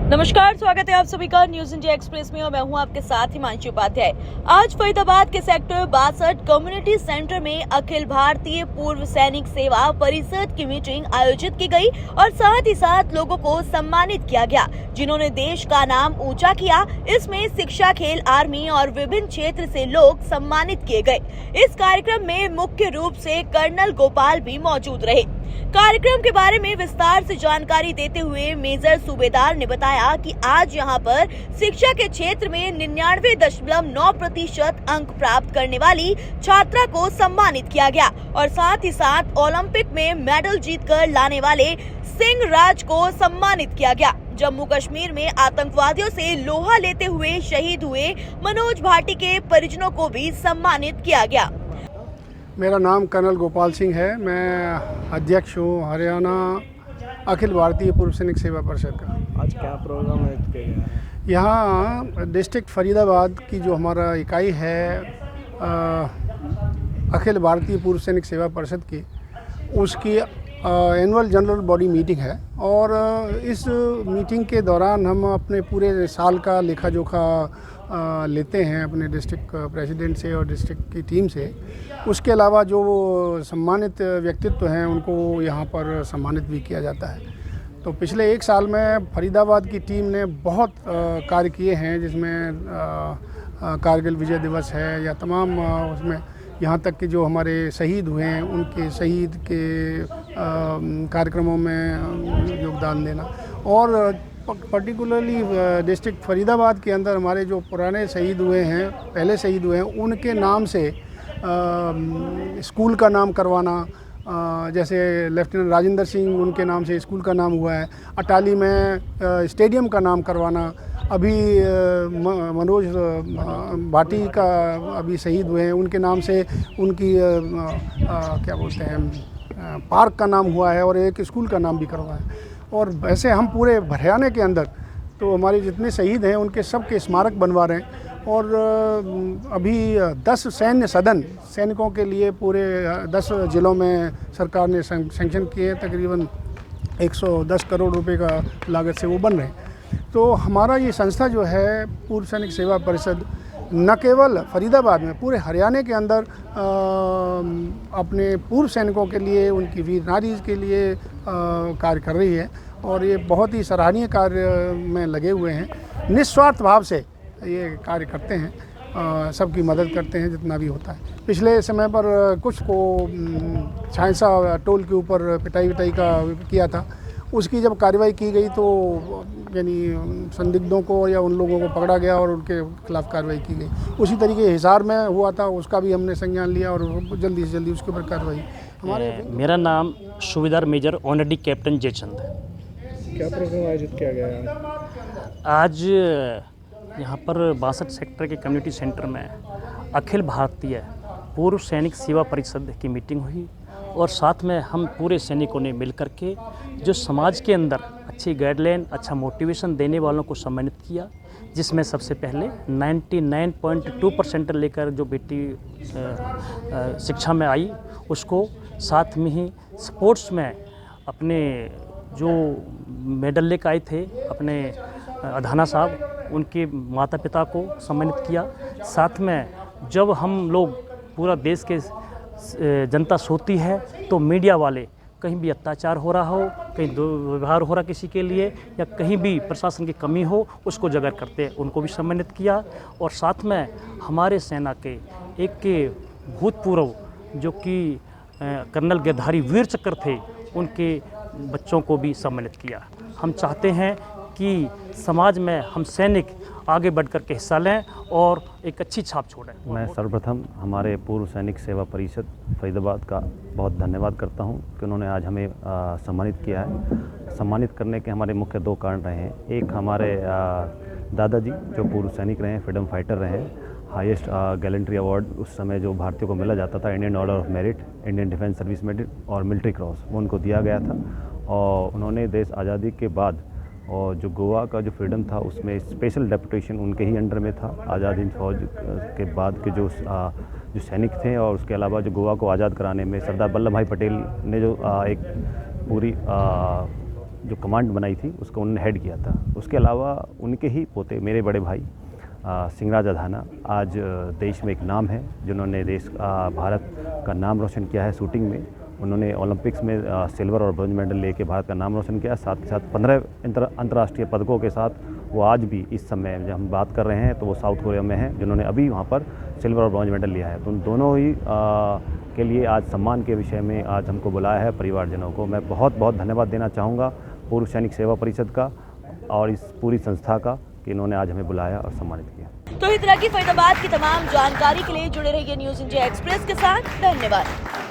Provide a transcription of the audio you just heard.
नमस्कार, स्वागत है आप सभी का न्यूज इंडिया एक्सप्रेस में और मैं हूं आपके साथ हिमांशु उपाध्याय। आज फरीदाबाद के सेक्टर 62 कम्युनिटी सेंटर में अखिल भारतीय पूर्व सैनिक सेवा परिषद की मीटिंग आयोजित की गई और साथ ही साथ लोगों को सम्मानित किया गया जिन्होंने देश का नाम ऊंचा किया। इसमें शिक्षा, खेल, आर्मी और विभिन्न क्षेत्र से लोग सम्मानित किए गए। इस कार्यक्रम में मुख्य रूप से कर्नल गोपाल भी मौजूद रहे। कार्यक्रम के बारे में विस्तार से जानकारी देते हुए मेजर सूबेदार ने बताया कि आज यहां पर शिक्षा के क्षेत्र में 99.9% अंक प्राप्त करने वाली छात्रा को सम्मानित किया गया और साथ ही साथ ओलंपिक में मेडल जीतकर लाने वाले सिंह राज को सम्मानित किया गया। जम्मू कश्मीर में आतंकवादियों से लोहा लेते हुए शहीद हुए मनोज भाटी के परिजनों को भी सम्मानित किया गया। मेरा नाम कर्नल गोपाल सिंह है। मैं अध्यक्ष हूँ हरियाणा अखिल भारतीय पूर्व सैनिक सेवा परिषद का। आज क्या प्रोग्राम आयोजित किया गया है? यहाँ डिस्ट्रिक्ट फरीदाबाद की जो हमारा इकाई है अखिल भारतीय पूर्व सैनिक सेवा परिषद की, उसकी एनुअल जनरल बॉडी मीटिंग है और इस मीटिंग के दौरान हम अपने पूरे साल का लेखा जोखा लेते हैं अपने डिस्ट्रिक्ट प्रेसिडेंट से और डिस्ट्रिक्ट की टीम से। उसके अलावा जो सम्मानित व्यक्तित्व हैं उनको यहाँ पर सम्मानित भी किया जाता है। तो पिछले एक साल में फरीदाबाद की टीम ने बहुत कार्य किए हैं, जिसमें कारगिल विजय दिवस है या तमाम उसमें यहाँ तक कि जो हमारे शहीद हुए हैं उनके शहीद के कार्यक्रमों में योगदान देना और पर्टिकुलरली डिस्ट्रिक्ट फरीदाबाद के अंदर हमारे जो पुराने शहीद हुए हैं, पहले शहीद हुए हैं, उनके नाम से स्कूल का नाम करवाना। जैसे लेफ्टिनेंट राजेंद्र सिंह, उनके नाम से स्कूल का नाम हुआ है। अटाली में स्टेडियम का नाम करवाना। अभी मनोज भाटी का अभी शहीद हुए हैं, उनके नाम से उनकी क्या बोलते हैं पार्क का नाम हुआ है और एक स्कूल का नाम भी करवाया है। और वैसे हम पूरे हरियाणा के अंदर तो हमारे जितने शहीद हैं उनके सब के स्मारक बनवा रहे हैं और अभी 10 सैन्य सदन सैनिकों के लिए पूरे 10 जिलों में सरकार ने सैंक्शन किए हैं। तकरीबन 110 करोड़ रुपए का लागत से वो बन रहे हैं। तो हमारा ये संस्था जो है पूर्व सैनिक सेवा परिषद न केवल फरीदाबाद में, पूरे हरियाणा के अंदर अपने पूर्व सैनिकों के लिए, उनकी वीर नारी के लिए कार्य कर रही है और ये बहुत ही सराहनीय कार्य में लगे हुए हैं। निस्वार्थ भाव से ये कार्य करते हैं, सबकी मदद करते हैं जितना भी होता है। पिछले समय पर कुछ को छांसा टोल के ऊपर पिटाई विटाई का किया था। उसकी जब कार्रवाई की गई तो यानी संदिग्धों को या उन लोगों को पकड़ा गया और उनके खिलाफ कार्रवाई की गई। उसी तरीके हिसार में हुआ था, उसका भी हमने संज्ञान लिया और जल्दी से जल्दी उसके ऊपर कार्रवाई मेरा नाम सूबेदार मेजर ऑनरेडी कैप्टन जयचंद है। क्या प्रोग्राम आयोजित किया गया है? आज यहाँ पर 62 सेक्टर के कम्युनिटी सेंटर में अखिल भारतीय पूर्व सैनिक सेवा परिषद की मीटिंग हुई और साथ में हम पूरे सैनिकों ने मिलकर के जो समाज के अंदर अच्छी गाइडलाइन, अच्छा मोटिवेशन देने वालों को सम्मानित किया, जिसमें सबसे पहले 99.2% लेकर जो बेटी शिक्षा में आई उसको, साथ में ही स्पोर्ट्स में अपने जो मेडल लेकर आए थे अपने अधाना साहब, उनके माता पिता को सम्मानित किया। साथ में जब हम लोग पूरा देश के जनता सोती है तो मीडिया वाले कहीं भी अत्याचार हो रहा हो, कहीं दुर्व्यवहार हो रहा किसी के लिए या कहीं भी प्रशासन की कमी हो, उसको उजागर करते हैं, उनको भी सम्मानित किया। और साथ में हमारे सेना के एक के भूतपूर्व जो कि कर्नल गिरधारी वीर चक्र थे, उनके बच्चों को भी सम्मानित किया। हम चाहते हैं कि समाज में हम सैनिक आगे बढ़कर के हिस्सा लें और एक अच्छी छाप छोड़ें। मैं सर्वप्रथम हमारे पूर्व सैनिक सेवा परिषद फरीदाबाद का बहुत धन्यवाद करता हूं कि उन्होंने आज हमें सम्मानित किया है। सम्मानित करने के हमारे मुख्य 2 कारण रहे हैं। एक, हमारे दादाजी जो पूर्व सैनिक रहे हैं, फ्रीडम फाइटर रहे हैं, हाईएस्ट गैलेंट्री अवार्ड उस समय जो भारतीयों को मिला जाता था, Indian order of merit, Indian defence service medal और मिलिट्री क्रॉस, वो उनको दिया गया था। और उन्होंने देश आज़ादी के बाद और जो गोवा का जो फ्रीडम था उसमें स्पेशल डेपुटेशन उनके ही अंडर में था। आज़ाद हिंद फौज के बाद के जो सैनिक थे और उसके अलावा जो गोवा को आज़ाद कराने में सरदार वल्लभ भाई पटेल ने जो एक पूरी जो कमांड बनाई थी उसको उन्होंने हेड किया था। उसके अलावा उनके ही पोते मेरे बड़े भाई सिंहराज अधाना आज देश में एक नाम है, जिन्होंने भारत का नाम रोशन किया है शूटिंग में। उन्होंने ओलंपिक्स में सिल्वर और ब्रॉन्ज मेडल लेके भारत का नाम रोशन किया। साथ के साथ 15 अंतर्राष्ट्रीय पदकों के साथ वो आज भी इस समय जब हम बात कर रहे हैं तो वो साउथ कोरिया में हैं, जिन्होंने अभी वहाँ पर सिल्वर और ब्रॉन्ज मेडल लिया है। तो उन दोनों ही के लिए आज सम्मान के विषय में आज हमको बुलाया है परिवारजनों को। मैं बहुत बहुत धन्यवाद देना चाहूँगा पूर्व सैनिक सेवा परिषद का और इस पूरी संस्था का कि इन्होंने आज हमें बुलाया और सम्मानित किया। तो इस तरह की फरीदाबाद की तमाम जानकारी के लिए जुड़े रहिए न्यूज़ इंडिया एक्सप्रेस के साथ। धन्यवाद।